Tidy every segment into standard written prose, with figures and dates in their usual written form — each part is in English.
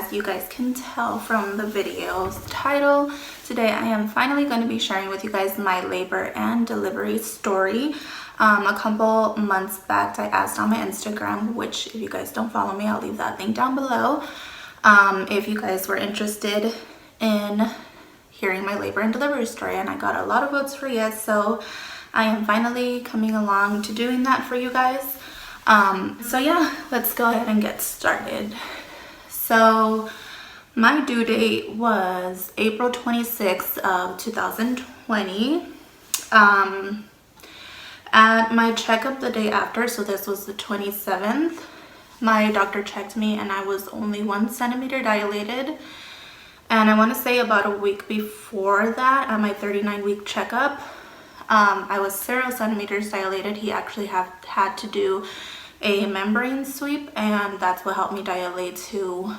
as you guys can tell from the video's title, today I am finally going to be sharing with you guys my labor and delivery story. A couple months back I asked on my Instagram, which if you guys don't follow me, I'll leave that link down below, if you guys were interested in hearing my labor and delivery story, and I got a lot of votes for yes, so I am finally coming along to doing that for you guys. So yeah, let's go ahead and get started. So my due date was April 26th of 2020. At my checkup the day after, so this was the 27th, my doctor checked me and I was only 1 centimeter dilated. And I want to say about a week before that, at my 39-week checkup, I was 0 centimeters dilated. He actually had to do a membrane sweep, and that's what helped me dilate to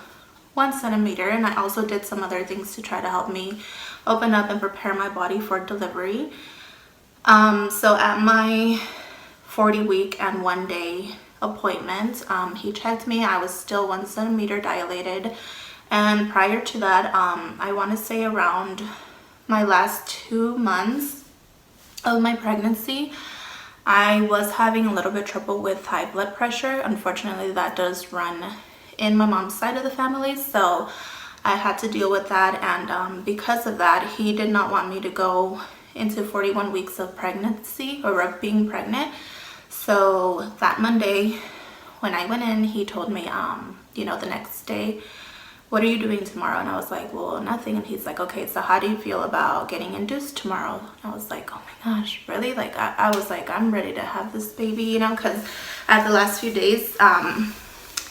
1 centimeter. And I also did some other things to try to help me open up and prepare my body for delivery. So at my 40-week and 1-day appointment, he checked me. I was still 1 centimeter dilated. And prior to that, I want to say around my last 2 months of my pregnancy, I was having a little bit trouble with high blood pressure. Unfortunately, that does run in my mom's side of the family, so I had to deal with that. And because of that, he did not want me to go into 41 weeks of pregnancy or of being pregnant. So that Monday when I went in, he told me, the next day, what are you doing tomorrow? And I was like, well, nothing. And he's like, okay, so how do you feel about getting induced tomorrow? And I was like, oh my gosh, really? Like, I was like, I'm ready to have this baby, because at the last few days,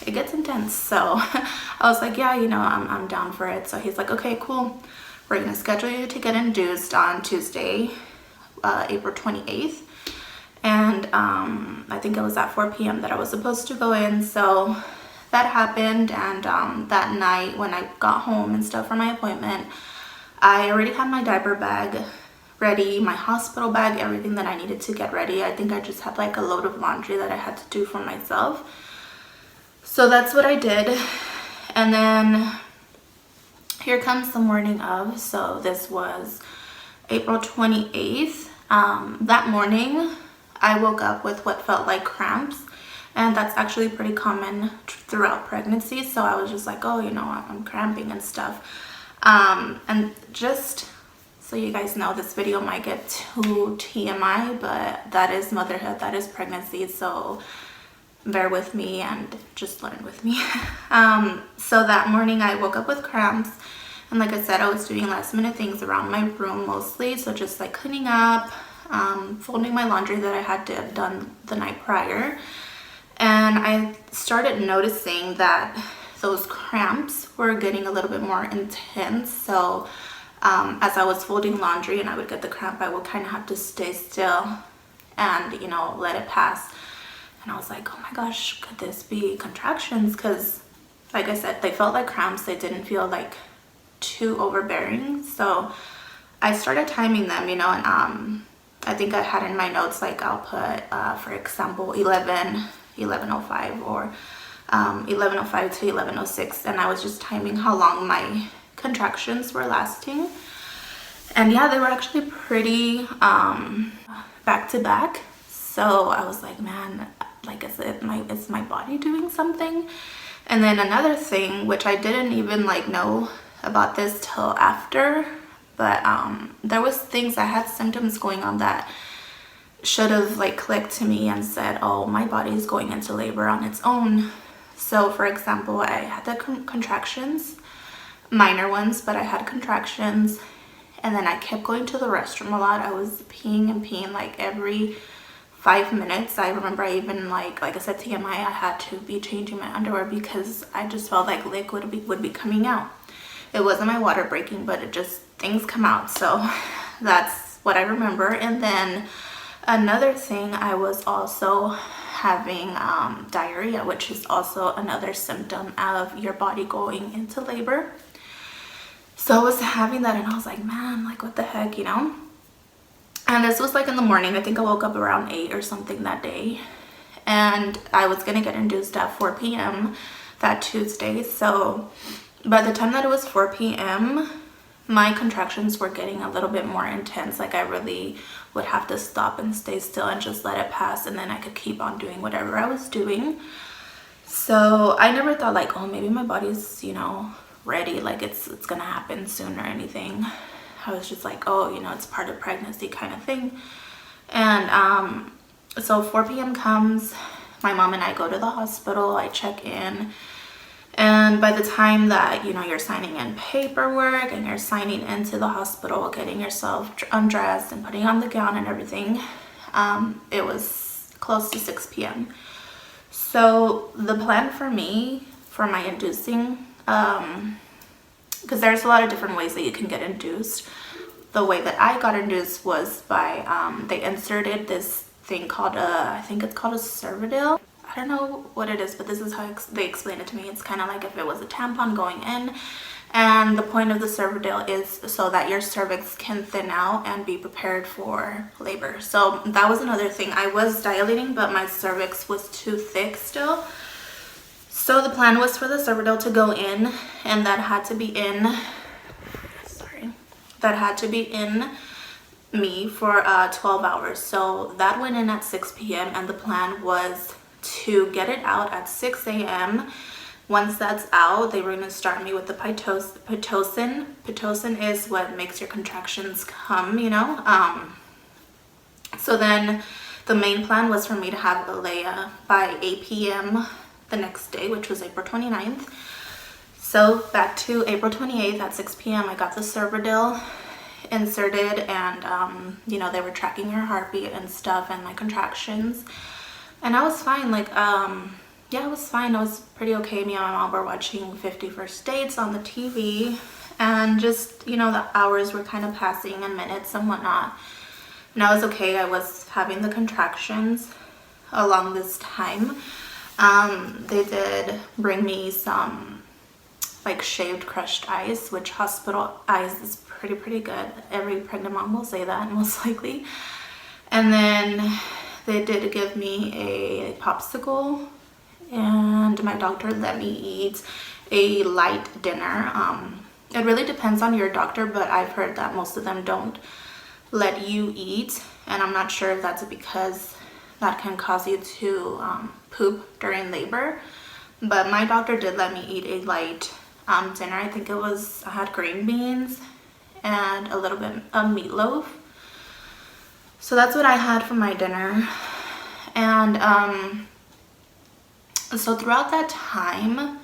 it gets intense. So I was like, yeah, I'm down for it. So he's like, okay, cool. We're going to schedule you to get induced on Tuesday, April 28th. And I think it was at 4 p.m. that I was supposed to go in. So that happened, and that night when I got home and stuff for my appointment, I already had my diaper bag ready, my hospital bag, everything that I needed to get ready. I think I just had like a load of laundry that I had to do for myself. So that's what I did. And then here comes the morning of, so this was April 28th. That morning I woke up with what felt like cramps. And that's actually pretty common throughout pregnancy. So I was just like, oh, I'm cramping and stuff. And just so you guys know, this video might get too TMI, but that is motherhood, that is pregnancy. So bear with me and just learn with me. So that morning I woke up with cramps. And like I said, I was doing last minute things around my room mostly. So just like cleaning up, folding my laundry that I had to have done the night prior. And I started noticing that those cramps were getting a little bit more intense. So as I was folding laundry and I would get the cramp, I would kind of have to stay still and, let it pass. And I was like, oh my gosh, could this be contractions? Because like I said, they felt like cramps. They didn't feel like too overbearing. So I started timing them, and I think I had in my notes, like I'll put, for example, 11:05 or 11:05 to 11:06, and I was just timing how long my contractions were lasting. And yeah, they were actually pretty back to back. So I was like, man, like, is my body doing something? And then another thing, which I didn't even know about this till after, but there was things, I had symptoms going on that should have clicked to me and said, oh, my body is going into labor on its own. So for example, I had the contractions, minor ones, but I had contractions, and then I kept going to the restroom a lot. I was peeing and peeing every 5 minutes. I remember I even like I said, TMI, I had to be changing my underwear because I just felt like liquid would be coming out. It wasn't my water breaking, but it just, things come out. So that's what I remember. And then another thing, I was also having diarrhea, which is also another symptom of your body going into labor. So I was having that, and I was like, man, what the heck, And this was in the morning. I think I woke up around 8 or something that day. And I was gonna get induced at 4 p.m. that Tuesday. So by the time that it was 4 p.m., my contractions were getting a little bit more intense. Like I really would have to stop and stay still and just let it pass, and then I could keep on doing whatever I was doing. So I never thought like, oh, maybe my body's, you know, ready, like it's gonna happen soon or anything. I was just like, oh, you know, it's part of pregnancy kind of thing. And so 4 p.m. comes, my mom and I go to the hospital, I check in. And by the time that, you know, you're signing in paperwork and you're signing into the hospital, getting yourself undressed and putting on the gown and everything, it was close to 6 p.m. So the plan for me, for my inducing, because there's a lot of different ways that you can get induced. The way that I got induced was by, they inserted this thing called I think it's called a cervidil. I don't know what it is, but this is how they explain it to me. It's kind of like if it was a tampon going in, and the point of the cervidil is so that your cervix can thin out and be prepared for labor. So that was another thing. I was dilating, but my cervix was too thick still. So the plan was for the cervidil to go in, and that had to be in, that had to be in me for 12 hours. So that went in at 6 p.m. and the plan was to get it out at 6 a.m. Once that's out, they were going to start me with the Pitocin. Pitocin is what makes your contractions come, you know. So then the main plan was for me to have Alea by 8 p.m. the next day, which was April 29th. So back to April 28th at 6 p.m. I got the cervidil inserted, and you know, they were tracking her heartbeat and stuff and my contractions. And I was fine, like, yeah, I was fine. I was pretty okay. Me and my mom were watching 50 First Dates on the TV, and just, you know, the hours were kind of passing and minutes and whatnot. And I was okay. I was having the contractions along this time. They did bring me some, like, shaved crushed ice, which hospital ice is pretty good. Every pregnant mom will say that, most likely. And then they did give me a popsicle, and my doctor let me eat a light dinner. It really depends on your doctor, but I've heard that most of them don't let you eat, and I'm not sure if that's because that can cause you to poop during labor. But my doctor did let me eat a light dinner. I think it was, I had green beans and a little bit of meatloaf. So that's what I had for my dinner. And so throughout that time,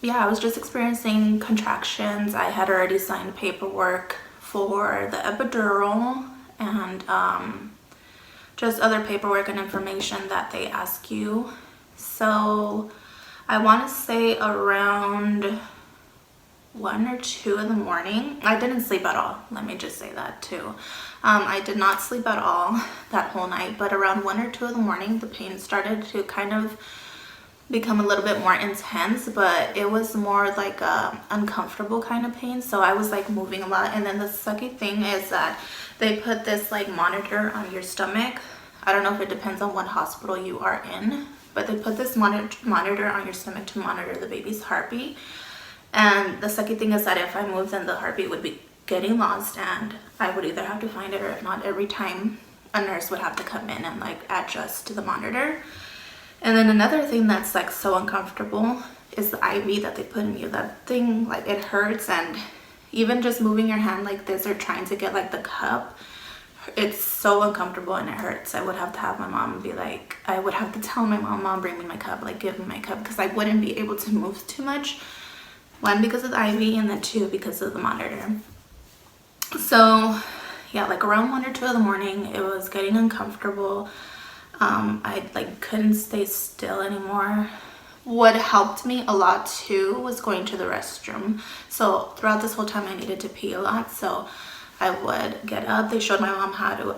yeah, I was just experiencing contractions. I had already signed paperwork for the epidural, and just other paperwork and information that they ask you. So I want to say around 1 or 2 in the morning. I didn't sleep at all. Let me just say that too. I did not sleep at all that whole night, but around 1 or 2 in the morning, the pain started to kind of become a little bit more intense, but it was more like a uncomfortable kind of pain. So I was like moving a lot. And then the sucky thing is that they put this like monitor on your stomach. I don't know if it depends on what hospital you are in, but they put this monitor on your stomach to monitor the baby's heartbeat. And the sucky thing is that if I moved, then the heartbeat would be getting lost, and I would either have to find it, or if not, every time a nurse would have to come in and like adjust to the monitor. And then another thing that's like so uncomfortable is the IV that they put in you. That thing, like, it hurts, and even just moving your hand like this or trying to get like the cup, it's so uncomfortable and it hurts. I would have to have my mom be like, I would have to tell my mom, bring me my cup, like give me my cup, because I wouldn't be able to move too much. 1, because of the IV, and then 2, because of the monitor. So yeah, like around 1 or 2 in the morning, it was getting uncomfortable. I like couldn't stay still anymore. What helped me a lot too was going to the restroom. So throughout this whole time, I needed to pee a lot, so I would get up. They showed my mom how to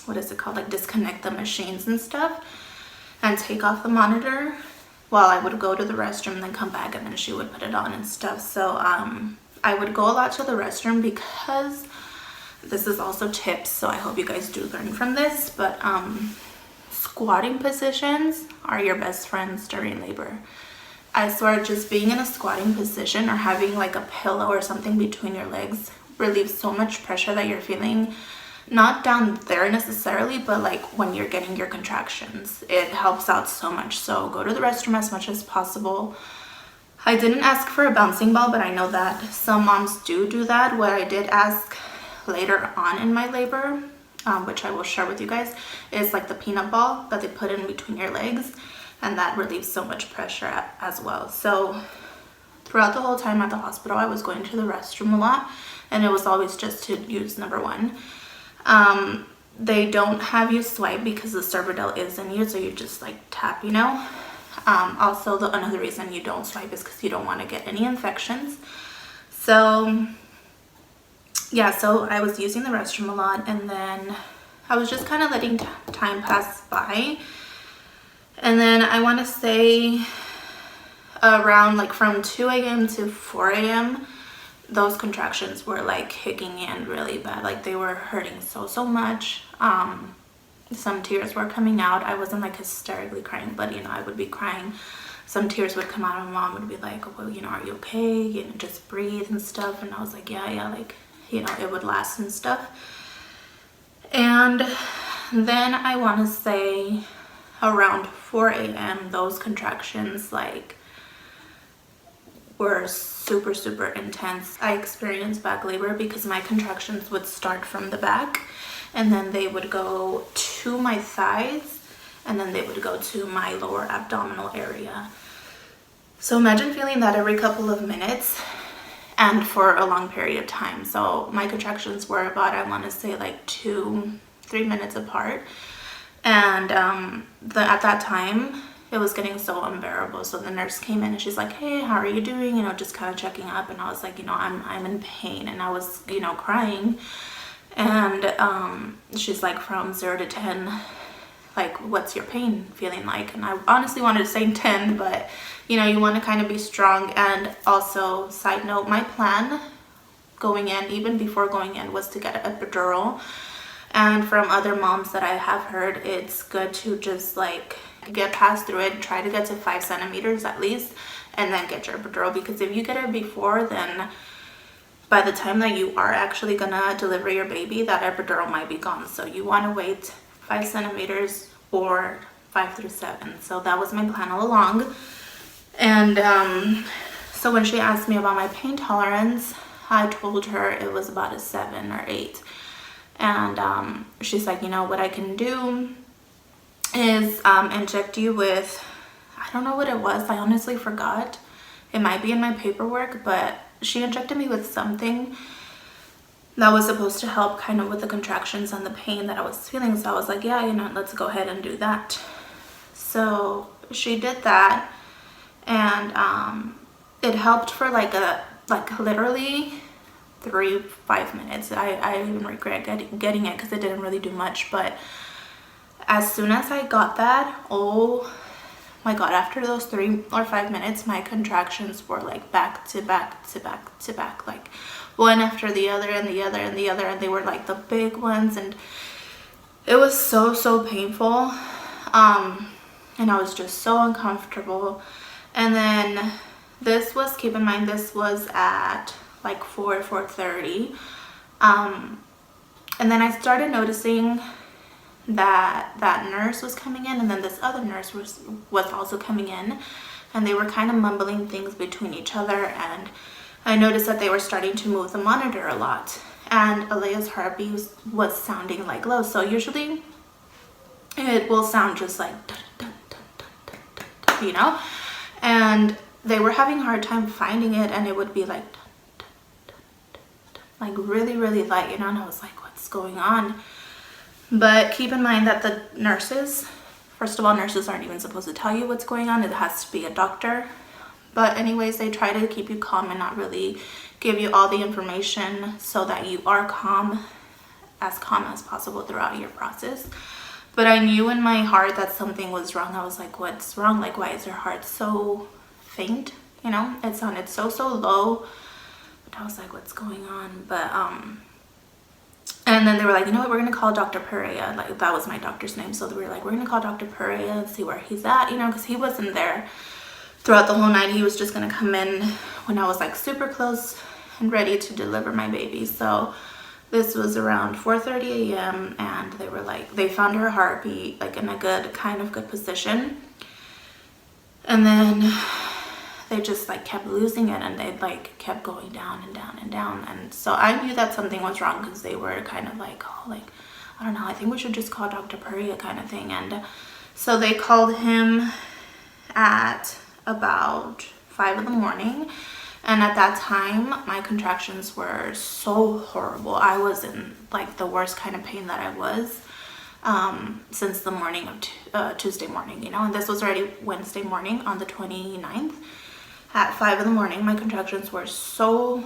what is it called, like disconnect the machines and stuff and take off the monitor while I would go to the restroom and then come back, and then she would put it on and stuff. So I would go a lot to the restroom, because this is also tips, so I hope you guys do learn from this, but squatting positions are your best friends during labor. I swear, just being in a squatting position or having like a pillow or something between your legs relieves so much pressure that you're feeling, not down there necessarily, but like when you're getting your contractions. It helps out so much. So go to the restroom as much as possible. I didn't ask for a bouncing ball, but I know that some moms do that. What I did ask later on in my labor, which I will share with you guys, is like the peanut ball that they put in between your legs, and that relieves so much pressure as well. So throughout the whole time at the hospital, I was going to the restroom a lot, and it was always just to use number one. They don't have you swipe because the Cervidil is in you, so you just like tap, you know. Also, another reason you don't swipe is because you don't want to get any infections. So yeah, so I was using the restroom a lot, and then I was just kind of letting time pass by. And then I want to say around like from 2 a.m. to 4 a.m. those contractions were like kicking in really bad. Like they were hurting so much. Some tears were coming out. I wasn't like hysterically crying, but you know, I would be crying. Some tears would come out, and my mom would be like, well, you know, are you okay? You know, just breathe and stuff. And I was like, yeah, like, you know, it would last and stuff. And then I want to say around 4 a.m. those contractions like were super intense. I experienced back labor because my contractions would start from the back, and then they would go to my thighs, and then they would go to my lower abdominal area. So imagine feeling that every couple of minutes and for a long period of time. So my contractions were about, I want to say like 2-3 minutes apart. And at that time, it was getting so unbearable. So the nurse came in and she's like, hey, how are you doing? You know, just kind of checking up. And I was like, you know, I'm in pain. And I was, you know, crying. And she's like, from 0 to 10, like, what's your pain feeling like? And I honestly wanted to say 10, but you know, you want to kind of be strong. And also, side note, my plan going in, even before going in, was to get an epidural. And from other moms that I have heard, it's good to just like get past through it, try to get to 5 centimeters at least, and then get your epidural. Because if you get it before, then by the time that you are actually gonna deliver your baby, that epidural might be gone. So you want to wait 5 centimeters or 5 through 7. So that was my plan all along. And so when she asked me about my pain tolerance, I told her it was about a 7 or 8. And she's like, you know, what I can do is inject you with, I don't know what it was, I honestly forgot. It might be in my paperwork, but she injected me with something that was supposed to help kind of with the contractions and the pain that I was feeling. So I was like, yeah, you know, let's go ahead and do that. So she did that, and it helped for like literally 3-5 minutes. I even regret getting it because it didn't really do much. But as soon as I got that, oh my god, after those 3 or 5 minutes, my contractions were like back to back to back to back, like one after the other and the other and the other, and they were like the big ones, and it was so painful. And I was just so uncomfortable. And then this was, keep in mind, this was at like 4:30. And then I started noticing that nurse was coming in, and then this other nurse was also coming in, and they were kind of mumbling things between each other. And I noticed that they were starting to move the monitor a lot, and Alea's heartbeat was sounding like low. So usually it will sound just like dun, dun, dun, dun, dun, dun, dun, you know, and they were having a hard time finding it, and it would be like dun, dun, dun, dun, dun, like really light, you know. And I was like, what's going on? But keep in mind that the nurses, first of all, nurses aren't even supposed to tell you what's going on. It has to be a doctor. But anyways, they try to keep you calm and not really give you all the information so that you are calm as possible throughout your process. But I knew in my heart that something was wrong. I was like, what's wrong? Like, why is her heart so faint? You know, it sounded so low. But I was like, what's going on? But and then they were like, you know what, we're gonna call Dr. Perea. Like, that was my doctor's name. So they were like, we're gonna call Dr. Perea and see where he's at, you know, because he wasn't there. throughout the whole night he was just gonna come in when I was like super close and ready to deliver my baby. So this was around 4:30 a.m. and they were like, they found her heartbeat like in a good position, and then they just like kept losing it, and they like kept going down and down and down. And so I knew that something was wrong because they were kind of like, oh, like, I don't know, I think we should just call Dr. Perea kind of thing. And so they called him at about 5 in the morning. And at that time, my contractions were so horrible. I was in like the worst kind of pain that I was since the morning of Tuesday morning, you know. And this was already Wednesday morning on the 29th. At 5 in the morning, my contractions were so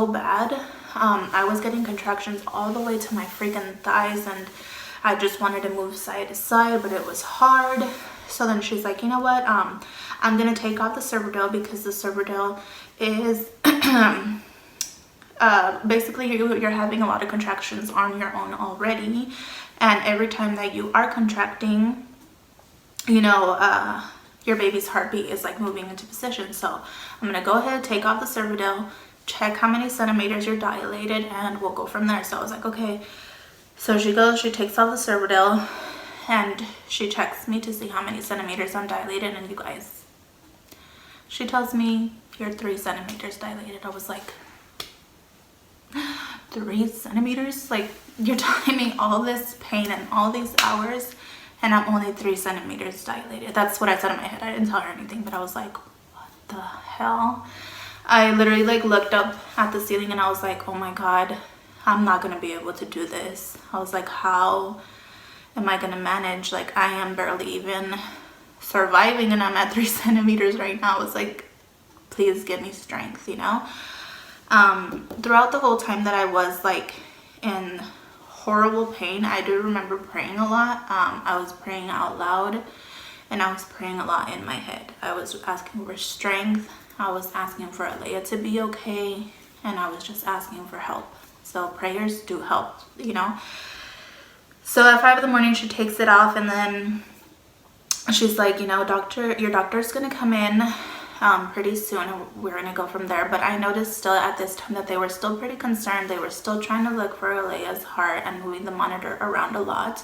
bad. I was getting contractions all the way to my freaking thighs, and I just wanted to move side to side, but it was hard. So then she's like, you know what, I'm gonna take off the Cervidil because the Cervidil is basically you're having a lot of contractions on your own already, and every time that you are contracting, you know, your baby's heartbeat is like moving into position. So I'm gonna go ahead, take off the Cervidil, check how many centimeters you're dilated, and we'll go from there. So I was like, okay. So she goes, she takes off the Cervidil, and she checks me to see how many centimeters I'm dilated. And you guys, she tells me you're 3 centimeters dilated. I was like, 3 centimeters? Like, you're telling me all this pain and all these hours, and I'm only 3 centimeters dilated. That's what I said in my head. I didn't tell her anything, but I was like, what the hell? I literally like looked up at the ceiling and I was like, oh my God, I'm not gonna be able to do this. I was like, how am I gonna manage? Like, I am barely even surviving, and I'm at 3 centimeters right now. I was like, please give me strength, you know? Throughout the whole time that I was like in horrible pain, I do remember praying a lot. I was praying out loud, and I was praying a lot in my head. I was asking for strength. I was asking for Alea to be okay, and I was just asking for help. So prayers do help, you know? So at 5 in the morning, she takes it off, and then she's like, you know, your doctor's gonna come in pretty soon, and we're gonna go from there. But I noticed still at this time that they were still pretty concerned. They were still trying to look for Alea's heart and moving the monitor around a lot.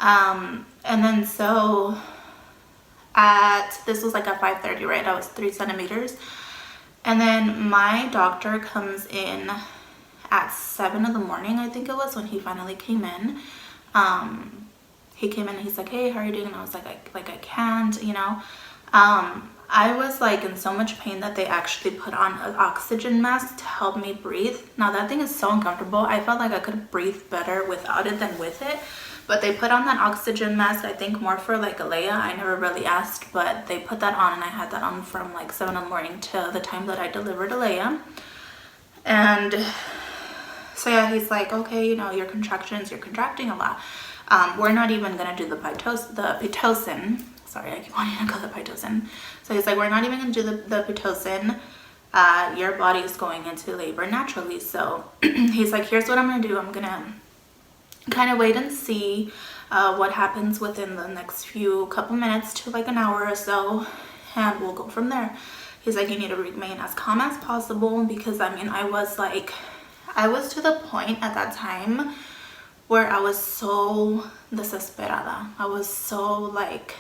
And then so this was like at 5:30, right? I was 3 centimeters. And then my doctor comes in at 7 in the morning, I think it was, when he finally came in. He came in and he's like, hey, how are you doing? And I was like, I can't, you know. I was like in so much pain that they actually put on an oxygen mask to help me breathe. Now that thing is so uncomfortable. I felt like I could breathe better without it than with it. But they put on that oxygen mask, I think more for like Alea. I never really asked, but they put that on, and I had that on from like 7 in the morning to the time that I delivered Alea. And so yeah, he's like, okay, you know, your contractions, you're contracting a lot. We're not even gonna do the Pitocin. Sorry, I keep wanting to call it Pitocin. So he's like, we're not even gonna do the Pitocin. Your body is going into labor naturally. So he's like, here's what I'm gonna do. I'm gonna kind of wait and see what happens within the next couple minutes to like an hour or so, and we'll go from there. He's like, you need to remain as calm as possible, because I mean, I was to the point at that time where I was so desesperada. I was so like,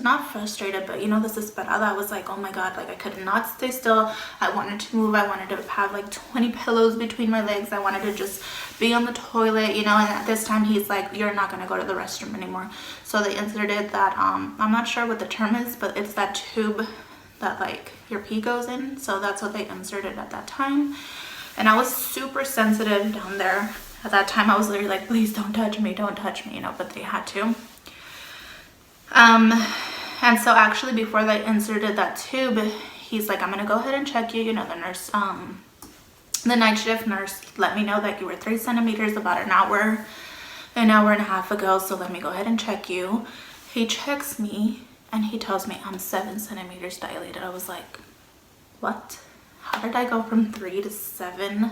not frustrated, but you know, desesperada. I was like, oh my God, like I could not stay still. I wanted to move. I wanted to have like 20 pillows between my legs. I wanted to just be on the toilet, you know. And at this time he's like, you're not gonna go to the restroom anymore. So they inserted that, I'm not sure what the term is, but it's that tube that like your pee goes in. So that's what they inserted at that time. And I was super sensitive down there. At that time I was literally like, please don't touch me, you know, but they had to. And so actually before they inserted that tube, he's like, I'm gonna go ahead and check you. You know, the nurse, the night shift nurse let me know that you were 3 centimeters about an hour and a half ago, so let me go ahead and check you. He checks me and he tells me I'm 7 centimeters dilated. I was like, what? How did I go from 3 to 7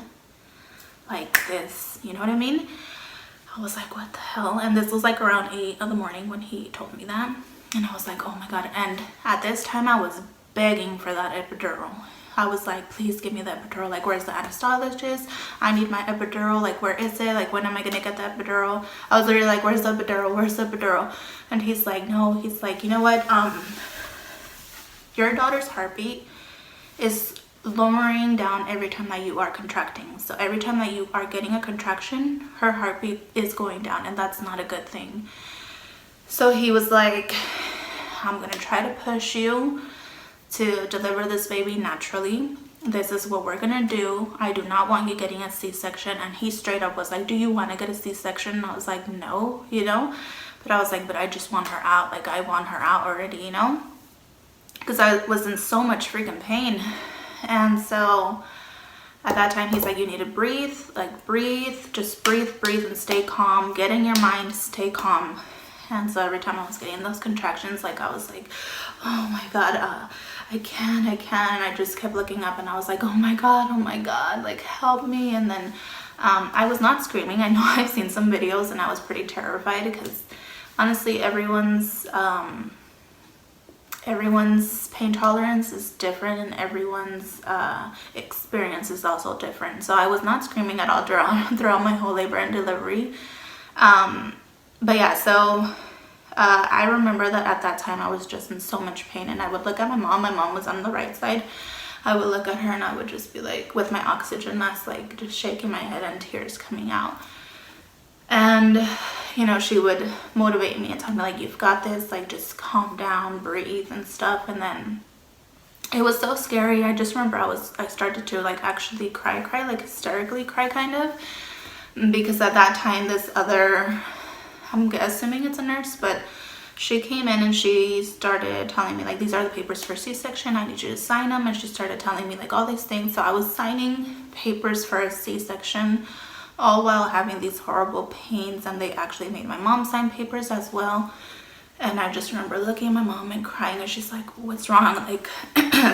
like this? You know what I mean? I was like, what the hell? And this was like around 8 in the morning when he told me that. And I was like, oh my God. And at this time I was begging for that epidural. I was like, please give me the epidural. Like, where's the anesthesiologist? I need my epidural. Like, where is it? Like, when am I gonna get the epidural? I was literally like, where's the epidural? Where's the epidural? And he's like, no. He's like, you know what? Your daughter's heartbeat is lowering down every time that you are contracting. So every time that you are getting a contraction, her heartbeat is going down, and that's not a good thing. So he was like, I'm gonna try to push you to deliver this baby naturally. This is what we're gonna do. I do not want you getting a C-section. And he straight up was like, do you want to get a C-section? And I was like, no, you know. But I was like, but I just want her out. Like, I want her out already, you know, because I was in so much freaking pain. And so at that time he's like, you need to breathe, like breathe, just breathe and stay calm, get in your mind, stay calm. And so every time I was getting those contractions, like I was like, oh my God, I can. And I just kept looking up and I was like, oh my God, like help me. And then I was not screaming. I know I've seen some videos and I was pretty terrified because honestly everyone's pain tolerance is different and everyone's experience is also different. So I was not screaming at all throughout my whole labor and delivery. But yeah, so I remember that at that time I was just in so much pain, and I would look at my mom was on the right side. I would look at her and I would just be like, with my oxygen mask, like just shaking my head and tears coming out. And you know, she would motivate me and tell me like, you've got this, like just calm down, breathe and stuff. And then it was so scary. I just remember I started to like actually cry, like hysterically cry kind of, because at that time this other, I'm assuming it's a nurse, but she came in and she started telling me like, these are the papers for C-section, I need you to sign them. And she started telling me like all these things. So I was signing papers for a C-section all while having these horrible pains, and they actually made my mom sign papers as well. And I just remember looking at my mom and crying, and she's like, what's wrong? Like,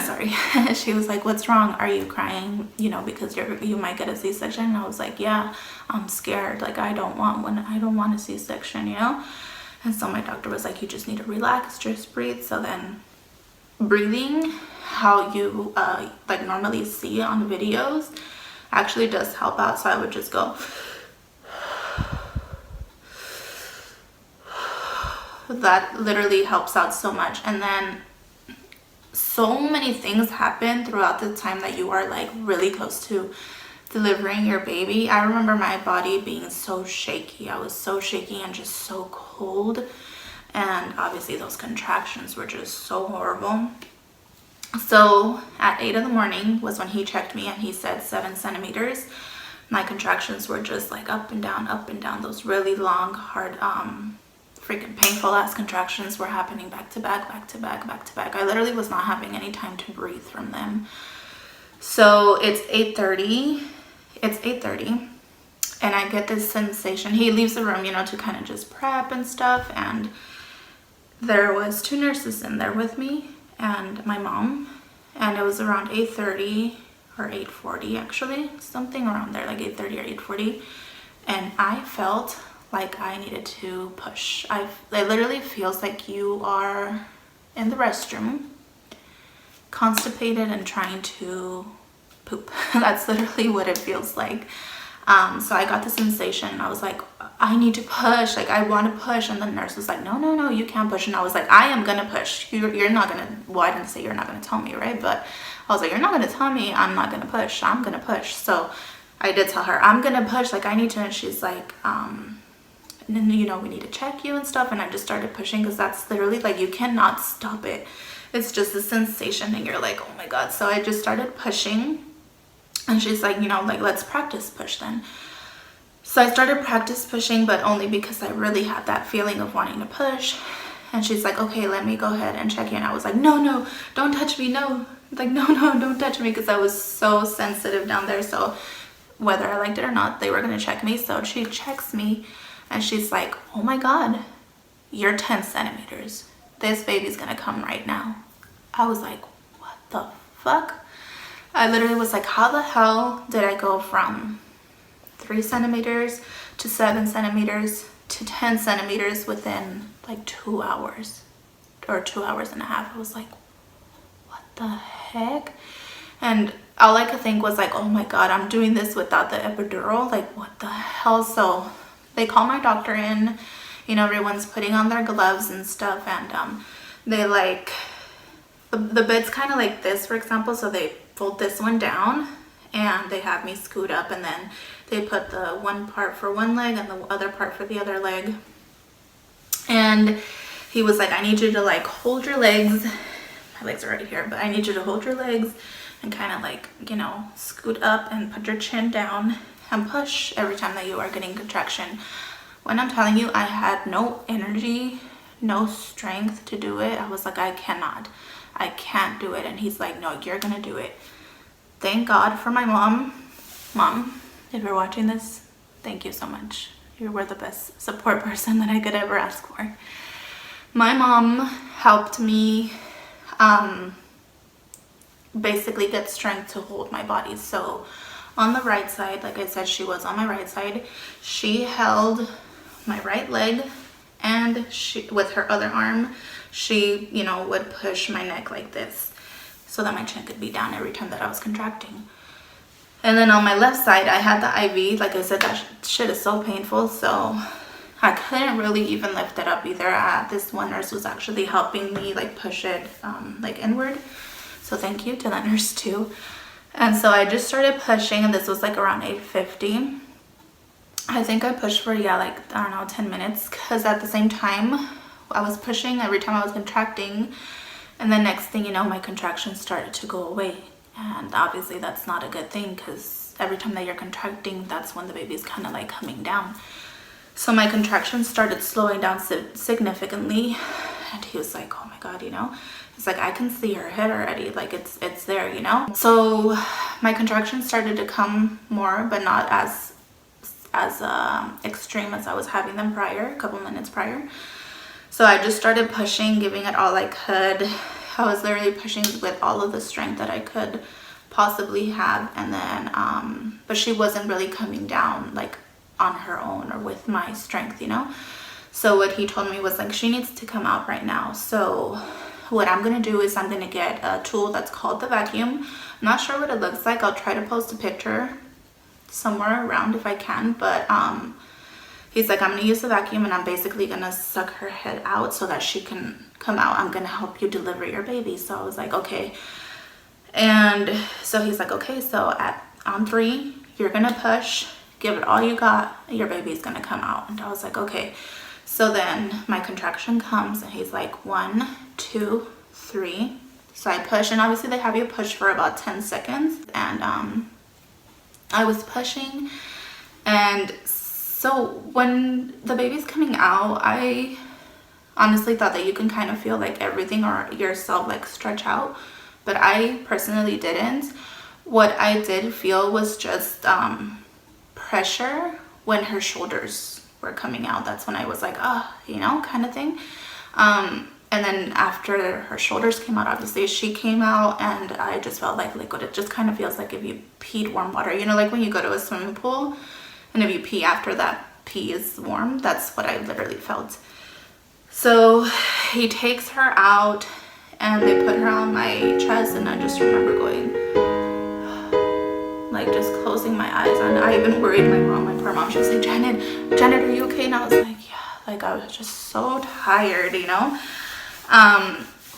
sorry. She was like, what's wrong? Are you crying, you know, because you might get a C-section? And I was like, yeah, I'm scared. Like, I don't want a C-section, you know? And so my doctor was like, you just need to relax, just breathe. So then breathing, how you like normally see on videos, actually does help out. So I would just go, that literally helps out so much. And then so many things happen throughout the time that you are like really close to delivering your baby. I remember my body being so shaky. I was so shaky and just so cold, and obviously those contractions were just so horrible. So at 8 in the morning was when he checked me, and he said 7 centimeters. My contractions were just like up and down. Those really long, hard, freaking painful ass contractions were happening back to back. I literally was not having any time to breathe from them. So it's 8:30. And I get this sensation. He leaves the room, you know, to kind of just prep and stuff. And there was 2 nurses in there with me and my mom. And it was around 8:30 or 8:40 actually, something around there, like 8:30 or 8:40. And I felt like I needed to push. It literally feels like you are in the restroom, constipated and trying to poop. That's literally what it feels like. So I got the sensation, and I was like, I need to push, like I want to push. And the nurse was like, no, you can't push. And I was like, I am gonna push. You're not gonna, well, I didn't say you're not gonna tell me, right? But I was like, you're not gonna tell me I'm not gonna push. I'm gonna push. So I did tell her, I'm gonna push, like I need to. And she's like, and then, you know, we need to check you and stuff. And I just started pushing, because that's literally like, you cannot stop it. It's just a sensation and you're like, oh my God. So I just started pushing, and she's like, you know, like let's practice push then. So I started practice pushing, but only because I really had that feeling of wanting to push. And she's like, okay, let me go ahead and check you. And I was like, no, don't touch me, no. Like, no, don't touch me, because I was so sensitive down there. So whether I liked it or not, they were gonna check me. So she checks me, and she's like, oh my God, you're 10 centimeters. This baby's gonna come right now. I was like, what the fuck? I literally was like, how the hell did I go from 3 centimeters to 7 centimeters to 10 centimeters within like 2 hours? or 2.5 hours. I was like, what the heck? And all I could think was like, oh my god, I'm doing this without the epidural, like what the hell? So they call my doctor in, you know, everyone's putting on their gloves and stuff, and they like the bed's kind of like this, for example, so they fold this one down and they have me scoot up, and then they put the one part for one leg and the other part for the other leg. And he was like, I need you to like hold your legs, my legs are right here, but I need you to hold your legs and kind of like, you know, scoot up and put your chin down and push every time that you are getting contraction. When I'm telling you, I had no energy, no strength to do it. I was like, I can't do it. And he's like, no, you're gonna do it. Thank God for my mom. Mom, if you're watching this, thank you so much. You were the best support person that I could ever ask for. My mom helped me basically get strength to hold my body. So on the right side, like I said, she was on my right side. She held my right leg, and she, with her other arm, she, you know, would push my neck like this so that my chin could be down every time that I was contracting. And then on my left side, I had the IV. Like I said, that shit is so painful, so I couldn't really even lift it up either. This one nurse was actually helping me like push it like inward. So thank you to that nurse too. And so I just started pushing, and this was like around 8:50. I think I pushed for, yeah, like, I don't know, 10 minutes. Because at the same time, I was pushing every time I was contracting. And the next thing you know, my contractions started to go away. And obviously that's not a good thing, because every time that you're contracting, that's when the baby's kind of like coming down. So my contractions started slowing down significantly. And he was like, oh my god, you know, it's like, I can see her head already, like it's there, you know. So my contractions started to come more, but not as extreme as I was having them prior, a couple minutes prior. So I just started pushing, giving it all I could. I was literally pushing with all of the strength that I could possibly have. And then but she wasn't really coming down like on her own or with my strength, you know. So what he told me was like, she needs to come out right now. So what I'm gonna do is I'm gonna get a tool that's called the vacuum. I'm not sure what it looks like. I'll try to post a picture somewhere around if I can, but he's like, I'm gonna use the vacuum, and I'm basically gonna suck her head out so that she can come out. I'm gonna help you deliver your baby. So I was like, okay. And so he's like, okay, so on 3 you're gonna push, give it all you got, your baby's gonna come out. And I was like, okay. So then my contraction comes, and he's like, 1, 2, 3. So I push, and obviously they have you push for about 10 seconds. And I was pushing, and so when the baby's coming out, I honestly thought that you can kind of feel like everything or yourself like stretch out, but I personally didn't. What I did feel was just pressure when her shoulders were coming out. That's when I was like, oh, you know, kind of thing. And then after her shoulders came out, obviously she came out, and I just felt like liquid. It just kind of feels like if you peed warm water, you know, like when you go to a swimming pool and if you pee after that pee is warm, that's what I literally felt. So he takes her out, and they put her on my chest, and I just remember going, like just closing my eyes. And I even worried my mom, my poor mom. She was like, Janet, are you okay? And I was like, yeah, like I was just so tired, you know.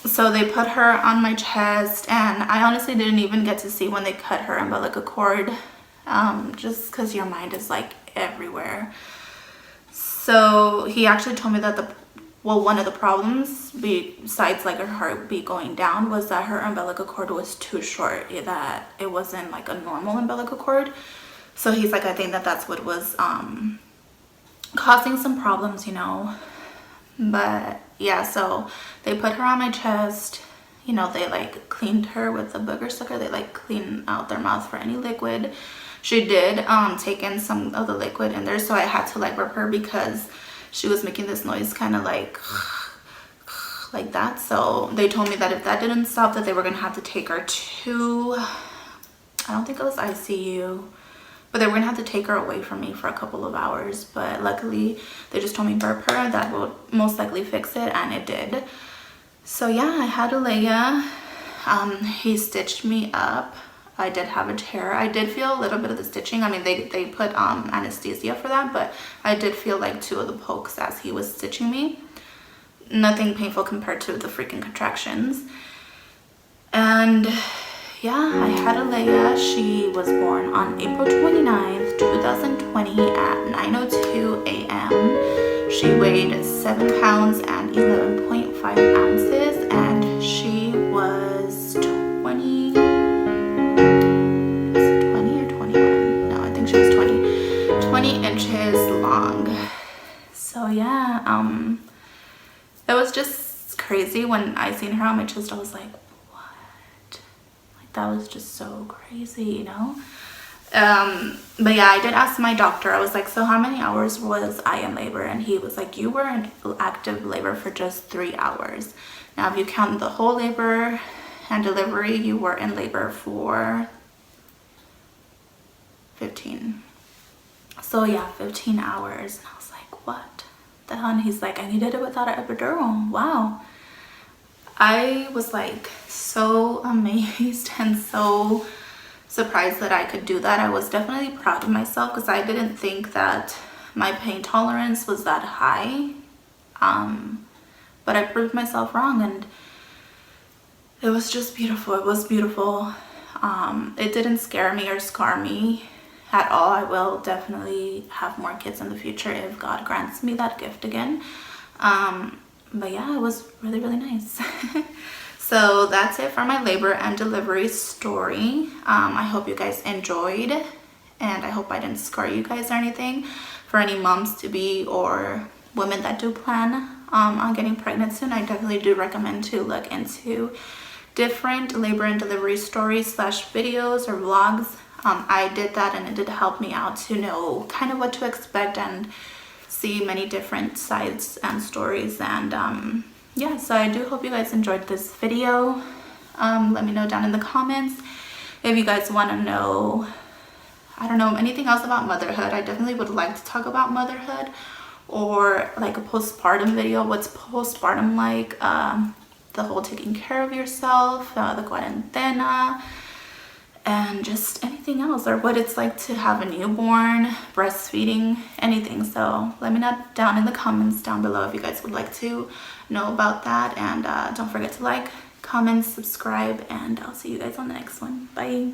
So they put her on my chest, and I honestly didn't even get to see when they cut her umbilical cord, just because your mind is like everywhere. So he actually told me that one of the problems besides like her heartbeat going down was that her umbilical cord was too short, that it wasn't like a normal umbilical cord. So he's like, I think that that's what was causing some problems, you know. But yeah, so they put her on my chest, you know, they like cleaned her with the booger sucker. They like clean out their mouth for any liquid. She did take in some of the liquid in there, so I had to like rub her because she was making this noise kind of like that. So they told me that if that didn't stop, that they were gonna have to take her to, I don't think it was ICU, but they were gonna have to take her away from me for a couple of hours. But luckily they just told me burp her, that will most likely fix it, and it did. So yeah, I had Alea. He stitched me up. I did have a tear. I did feel a little bit of the stitching. I mean, they put anesthesia for that, but I did feel like 2 of the pokes as he was stitching me. Nothing painful compared to the freaking contractions. And yeah, I had Alea. She was born on April 29th, 2020 at 9:02 a.m. She weighed 7 pounds and 11.5 ounces, and she was 20 or 21? No, I think she was 20 inches long. So yeah, it was just crazy when I seen her on my chest. I was like, that was just so crazy, you know. But yeah, I did ask my doctor. I was like, so how many hours was I in labor? And he was like, you were in active labor for just 3 hours. Now if you count the whole labor and delivery, you were in labor for 15. So yeah, 15 hours. And I was like, what the hell? And he's like, and you did it without an epidural. Wow. I was like so amazed and so surprised that I could do that. I was definitely proud of myself because I didn't think that my pain tolerance was that high. But I proved myself wrong, and it was just beautiful. It was beautiful. It didn't scare me or scar me at all. I will definitely have more kids in the future if God grants me that gift again. But yeah, it was really, really nice. So that's it for my labor and delivery story. I hope you guys enjoyed, and I hope I didn't scar you guys or anything. For any moms to be or women that do plan on getting pregnant soon, I definitely do recommend to look into different labor and delivery stories / videos or vlogs. I did that, and it did help me out to know kind of what to expect and see many different sides and stories. And yeah, so I do hope you guys enjoyed this video. Let me know down in the comments if you guys want to know, I don't know, anything else about motherhood. I definitely would like to talk about motherhood, or like a postpartum video. What's postpartum like? The whole taking care of yourself, the cuarentena, and just anything else, or what it's like to have a newborn, breastfeeding, anything. So let me know down in the comments down below if you guys would like to know about that. And don't forget to like, comment, subscribe, and I'll see you guys on the next one. Bye.